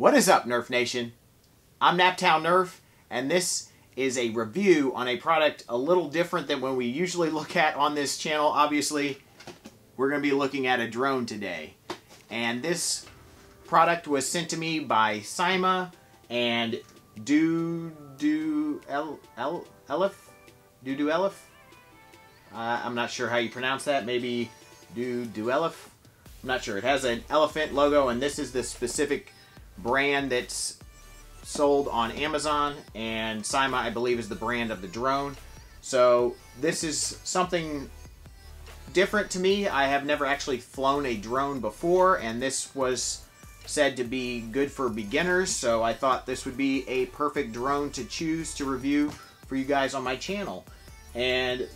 What is up, Nerf Nation? I'm Naptown Nerf, and this is a review on a product a little different than when we usually look at on this channel. Obviously, we're going to be looking at a drone today. And this product was sent to me by Syma and DoDoeleph. I'm not sure how you pronounce that. Maybe DoDoeleph. I'm not sure. It has an elephant logo, and this is the specific brand that's sold on Amazon, and Syma, I believe, is the brand of the drone. So this is something different to me. I have never actually flown a drone before, and this was said to be good for beginners, so I thought this would be a perfect drone to choose to review for you guys on my channel. And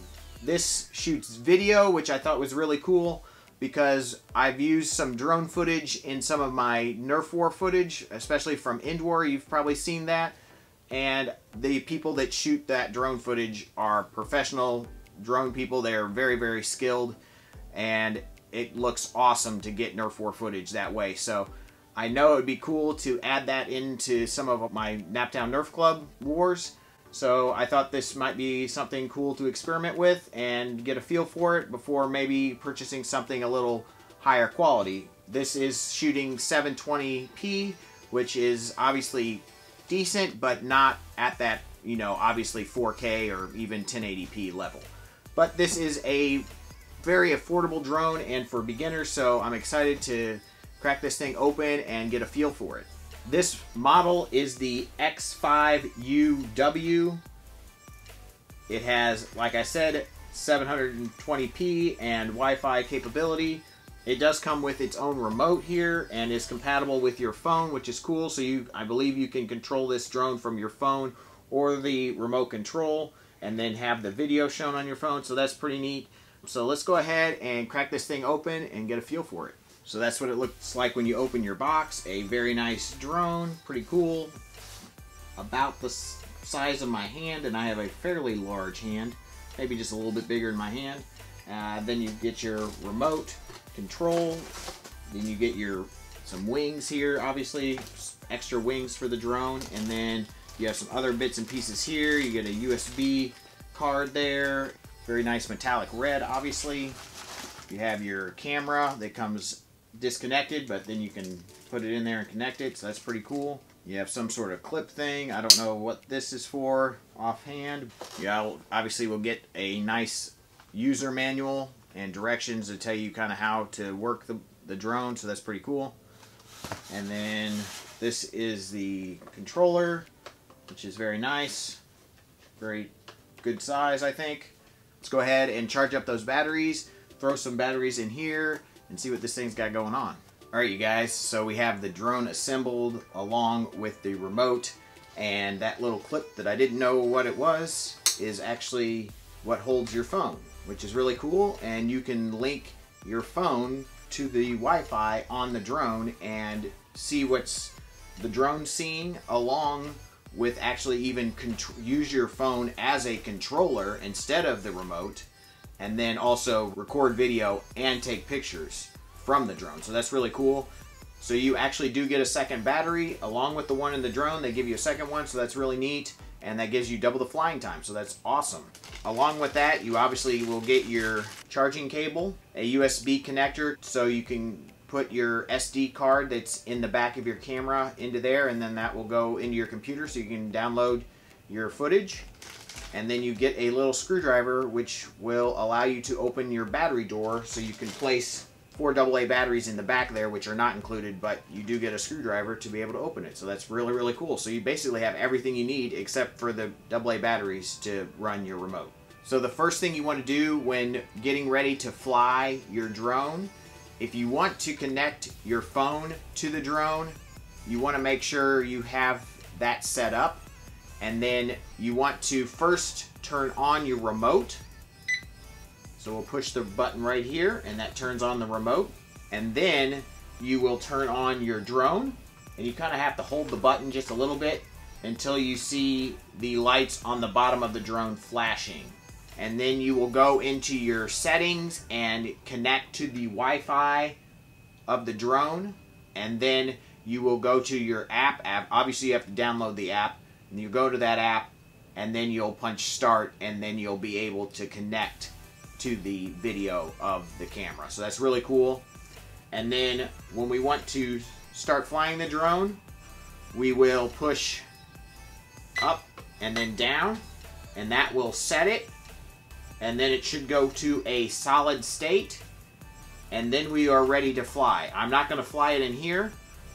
this shoots video, which I thought was really cool, because I've used some drone footage in some of my Nerf war footage, especially from End War. You've probably seen that. And the people that shoot that drone footage are professional drone people. They're very, very skilled. And it looks awesome to get Nerf war footage that way. So I know it would be cool to add that into some of my Naptown Nerf Club wars. So I thought this might be something cool to experiment with and get a feel for it before maybe purchasing something a little higher quality. This is shooting 720p, which is obviously decent, but not at that, you know, obviously 4K or even 1080p level. But this is a very affordable drone and for beginners, so I'm excited to crack this thing open and get a feel for it. This model is the X5UW. It has, like I said, 720p and Wi-Fi capability. It does come with its own remote here and is compatible with your phone, which is cool. So I believe you can control this drone from your phone or the remote control and then have the video shown on your phone. So that's pretty neat. So let's go ahead and crack this thing open and get a feel for it. So that's what it looks like when you open your box. A very nice drone, pretty cool. About the size of my hand, and I have a fairly large hand, maybe just a little bit bigger in my hand. Then you get your remote control. Then you get some wings here, obviously, extra wings for the drone. And then you have some other bits and pieces here. You get a USB card there. Very nice metallic red, obviously. You have your camera that comes disconnected, but then you can put it in there and connect it, so that's pretty cool. You have some sort of clip thing. I don't know what this is for offhand. Yeah, obviously we'll get a nice user manual and directions to tell you kind of how to work the drone, so that's pretty cool. And then this is the controller, which is very nice. Very good size, I think. Let's go ahead and charge up those batteries. Throw some batteries in here and see what this thing's got going on. Alright, you guys, so we have the drone assembled along with the remote, and that little clip that I didn't know what it was is actually what holds your phone, which is really cool. And you can link your phone to the Wi-Fi on the drone and see what's the drone seeing, along with actually even use your phone as a controller instead of the remote, and then also record video and take pictures from the drone. So that's really cool. So you actually do get a second battery along with the one in the drone. They give you a second one, so that's really neat, and that gives you double the flying time, so that's awesome. Along with that, you obviously will get your charging cable, a USB connector, so you can put your SD card that's in the back of your camera into there, and then that will go into your computer so you can download your footage. And then you get a little screwdriver, which will allow you to open your battery door, so you can place 4 AA batteries in the back there, which are not included, but you do get a screwdriver to be able to open it. So that's really, really cool. So you basically have everything you need except for the AA batteries to run your remote. So the first thing you want to do when getting ready to fly your drone, if you want to connect your phone to the drone, you want to make sure you have that set up. And then you want to first turn on your remote. So we'll push the button right here, and that turns on the remote. And then you will turn on your drone, and you kind of have to hold the button just a little bit until you see the lights on the bottom of the drone flashing. And then you will go into your settings and connect to the Wi-Fi of the drone, and then you will go to your app. Obviously, you have to download the app, and you go to that app, and then you'll punch start, and then you'll be able to connect to the video of the camera. So that's really cool. And then when we want to start flying the drone, we will push up and then down, and that will set it, and then it should go to a solid state, and then we are ready to fly. I'm not going to fly it in here,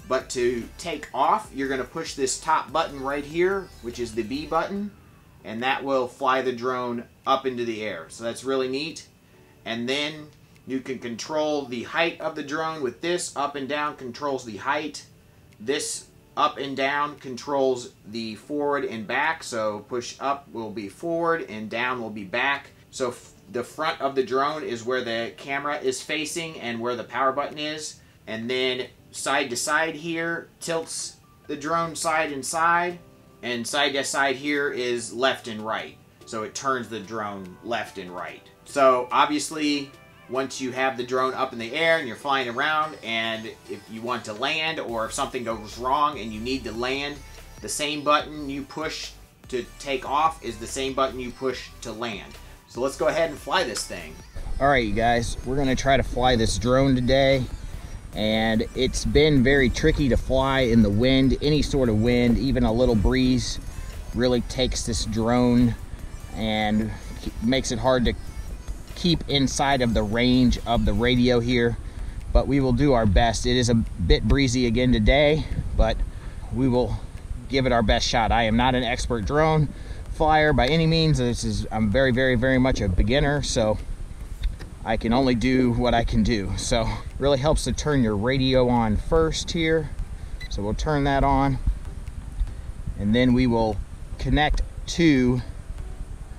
but to take off, you're going to push this top button right here, which is the B button, and that will fly the drone up into the air. So that's really neat. And then you can control the height of the drone with this. Up and down controls the height. This up and down controls the forward and back. So push up will be forward and down will be back. So the front of the drone is where the camera is facing and where the power button is. And then side to side here tilts the drone side and side. And side to side here is left and right. So it turns the drone left and right. So obviously, once you have the drone up in the air and you're flying around, and if you want to land or if something goes wrong and you need to land, the same button you push to take off is the same button you push to land. So let's go ahead and fly this thing. All right, you guys, we're gonna try to fly this drone today. And it's been very tricky to fly in the wind. Any sort of wind, even a little breeze, really takes this drone and makes it hard to keep inside of the range of the radio here. But we will do our best. It is a bit breezy again today, but we will give it our best shot. I am not an expert drone flyer by any means. I'm very, very, very much a beginner, so I can only do what I can do. So it really helps to turn your radio on first here. So we'll turn that on, and then we will connect to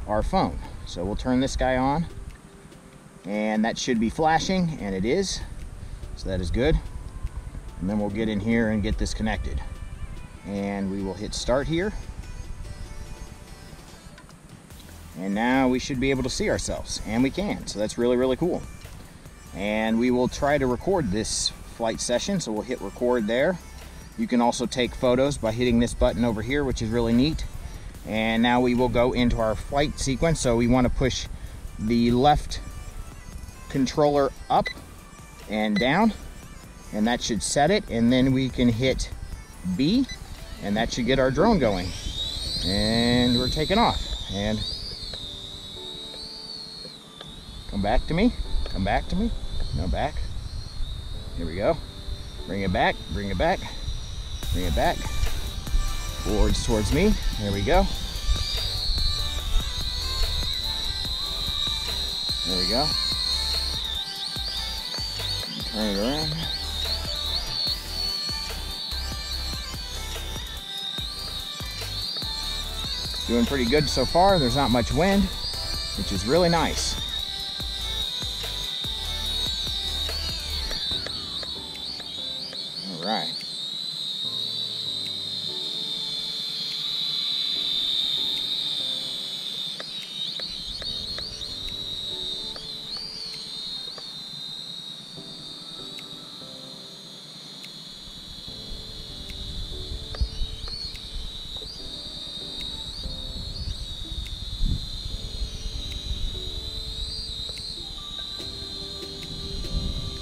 our phone. So we'll turn this guy on, and that should be flashing, and it is. So that is good. And then we'll get in here and get this connected. And we will hit start here. And now we should be able to see ourselves, and we can. So that's really, really cool. And we will try to record this flight session. So we'll hit record there. You can also take photos by hitting this button over here, which is really neat. And now we will go into our flight sequence. So we want to push the left controller up and down, and that should set it. And then we can hit B, and that should get our drone going. And we're taking off. And come back to me, come back to me, no, back. Here we go. Bring it back, bring it back, bring it back. Forwards towards me, there we go. There we go. Turn it around. Doing pretty good so far. There's not much wind, which is really nice. All right.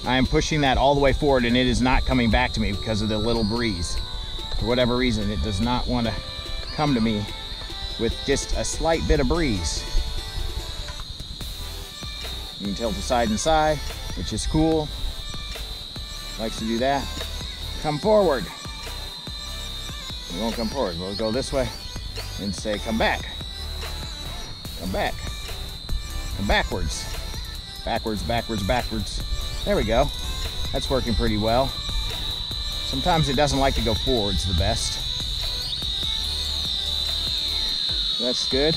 I am pushing that all the way forward, and it is not coming back to me because of the little breeze. For whatever reason, it does not want to come to me with just a slight bit of breeze. You can tilt to side and side, which is cool. Likes to do that. Come forward. We won't come forward. We'll go this way and say, come back. Come back. Come backwards. Backwards, backwards, backwards. There we go. That's working pretty well. Sometimes it doesn't like to go forwards the best. That's good.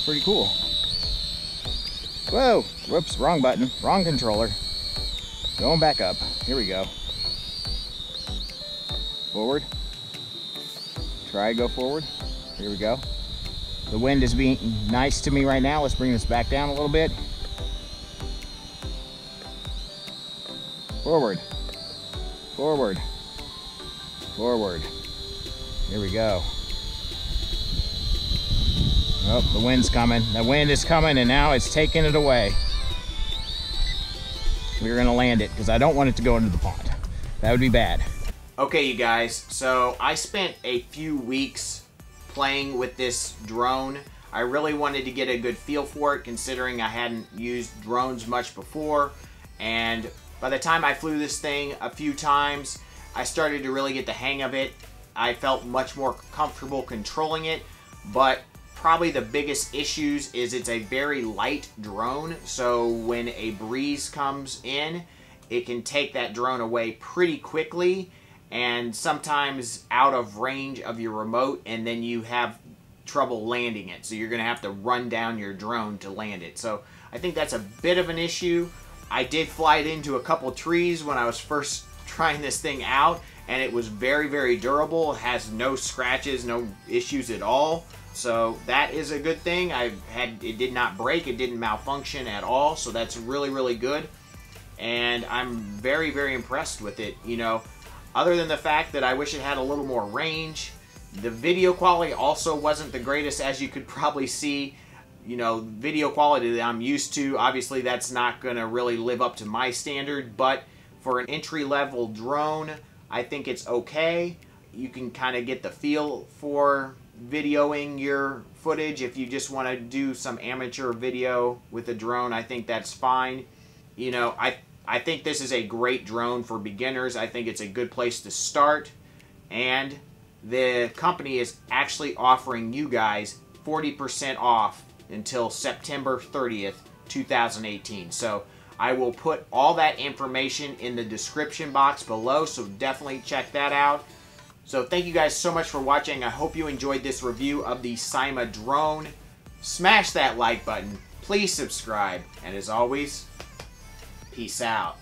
Pretty cool. Whoa! Whoops, wrong button, wrong controller. Going back up. Here we go. Forward. Try go forward. Here we go. The wind is being nice to me right now. Let's bring this back down a little bit. Forward, forward, Forward. Here we go. Oh, the wind's coming. The wind is coming, and now it's taking it away. We're gonna land it because I don't want it to go into the pond. That would be bad. Okay, you guys, so I spent a few weeks playing with this drone. I really wanted to get a good feel for it, considering I hadn't used drones much before. And by the time I flew this thing a few times, I started to really get the hang of it. I felt much more comfortable controlling it, but probably the biggest issues is it's a very light drone, so when a breeze comes in, it can take that drone away pretty quickly, and sometimes out of range of your remote, and then you have trouble landing it. So you're going to have to run down your drone to land it. So I think that's a bit of an issue. I did fly it into a couple trees when I was first trying this thing out, and it was very, very durable. It has no scratches, no issues at all. So that is a good thing. It did not break, it didn't malfunction at all. So that's really, really good. And I'm very, very impressed with it. You know, other than the fact that I wish it had a little more range, the video quality also wasn't the greatest, as you could probably see. You know, video quality that I'm used to, obviously that's not going to really live up to my standard, but for an entry-level drone, I think it's okay. You can kind of get the feel for videoing your footage. If you just want to do some amateur video with a drone, I think that's fine. You know, I think this is a great drone for beginners. I think it's a good place to start, and the company is actually offering you guys 40% off until September 30th, 2018. So I will put all that information in the description box below, so definitely check that out. So thank you guys so much for watching. I hope you enjoyed this review of the Syma drone. Smash that like button. Please subscribe. And as always, peace out.